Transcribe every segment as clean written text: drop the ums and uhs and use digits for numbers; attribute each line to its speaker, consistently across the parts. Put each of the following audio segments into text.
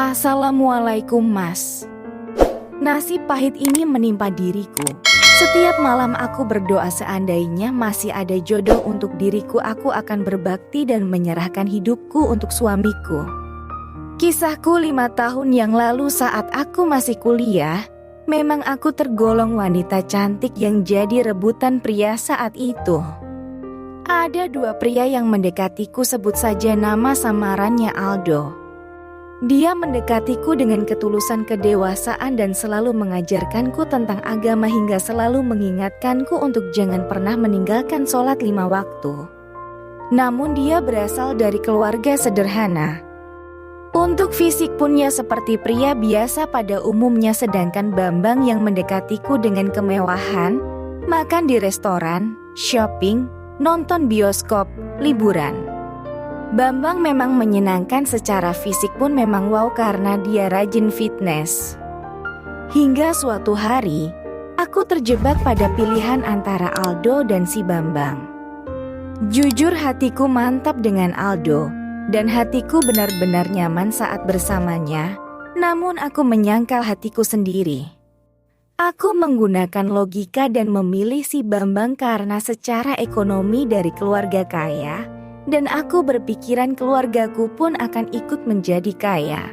Speaker 1: Assalamualaikum Mas. Nasib pahit ini menimpa diriku. Setiap malam aku berdoa seandainya masih ada jodoh untuk diriku, aku akan berbakti dan menyerahkan hidupku untuk suamiku. Kisahku 5 tahun yang lalu saat aku masih kuliah, memang aku tergolong wanita cantik yang jadi rebutan pria saat itu. Ada 2 pria yang mendekatiku, sebut saja nama samarannya Aldo. Dia mendekatiku dengan ketulusan kedewasaan dan selalu mengajarkanku tentang agama hingga selalu mengingatkanku untuk jangan pernah meninggalkan sholat 5 waktu. Namun dia berasal dari keluarga sederhana. Untuk fisik punnya seperti pria biasa pada umumnya, sedangkan Bambang yang mendekatiku dengan kemewahan, makan di restoran, shopping, nonton bioskop, liburan. Bambang memang menyenangkan secara fisik pun memang wow karena dia rajin fitness. Hingga suatu hari, aku terjebak pada pilihan antara Aldo dan si Bambang. Jujur hatiku mantap dengan Aldo, dan hatiku benar-benar nyaman saat bersamanya, namun aku menyangkal hatiku sendiri. Aku menggunakan logika dan memilih si Bambang karena secara ekonomi dari keluarga kaya, dan aku berpikiran keluargaku pun akan ikut menjadi kaya.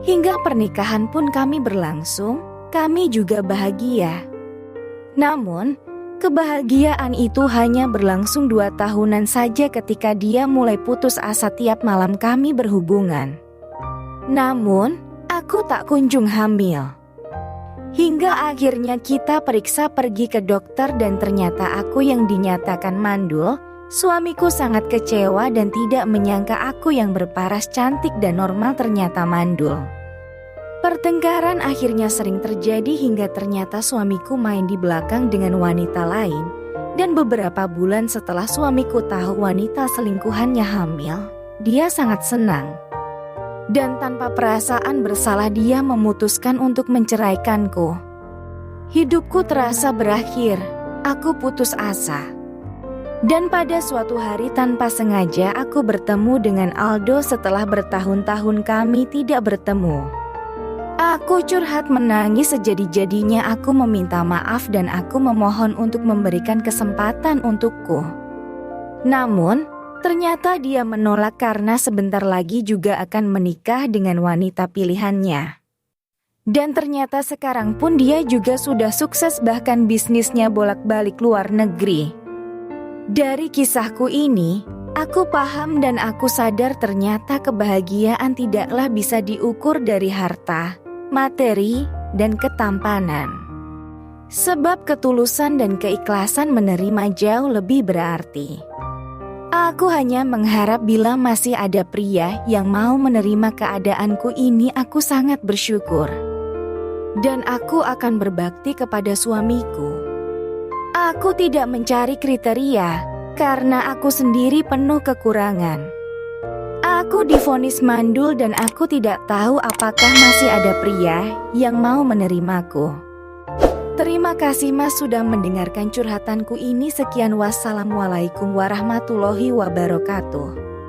Speaker 1: Hingga pernikahan pun kami berlangsung, kami juga bahagia. Namun, kebahagiaan itu hanya berlangsung 2 tahunan saja ketika dia mulai putus asa tiap malam kami berhubungan. Namun, aku tak kunjung hamil. Hingga akhirnya kita periksa pergi ke dokter dan ternyata aku yang dinyatakan mandul. Suamiku sangat kecewa dan tidak menyangka aku yang berparas cantik dan normal ternyata mandul. Pertengkaran akhirnya sering terjadi hingga ternyata suamiku main di belakang dengan wanita lain. Dan beberapa bulan setelah suamiku tahu wanita selingkuhannya hamil, dia sangat senang. Dan tanpa perasaan bersalah dia memutuskan untuk menceraikanku. Hidupku terasa berakhir, aku putus asa. Dan pada suatu hari tanpa sengaja aku bertemu dengan Aldo setelah bertahun-tahun kami tidak bertemu. Aku curhat menangis sejadi-jadinya, aku meminta maaf dan aku memohon untuk memberikan kesempatan untukku. Namun, ternyata dia menolak karena sebentar lagi juga akan menikah dengan wanita pilihannya. Dan ternyata sekarang pun dia juga sudah sukses, bahkan bisnisnya bolak-balik luar negeri. Dari kisahku ini, aku paham dan aku sadar ternyata kebahagiaan tidaklah bisa diukur dari harta, materi, dan ketampanan. Sebab ketulusan dan keikhlasan menerima jauh lebih berarti. Aku hanya mengharap bila masih ada pria yang mau menerima keadaanku ini, aku sangat bersyukur. Dan aku akan berbakti kepada suamiku. Aku tidak mencari kriteria, karena aku sendiri penuh kekurangan. Aku divonis mandul dan aku tidak tahu apakah masih ada pria yang mau menerimaku. Terima kasih Mas sudah mendengarkan curhatanku ini. Sekian, wassalamualaikum warahmatullahi wabarakatuh.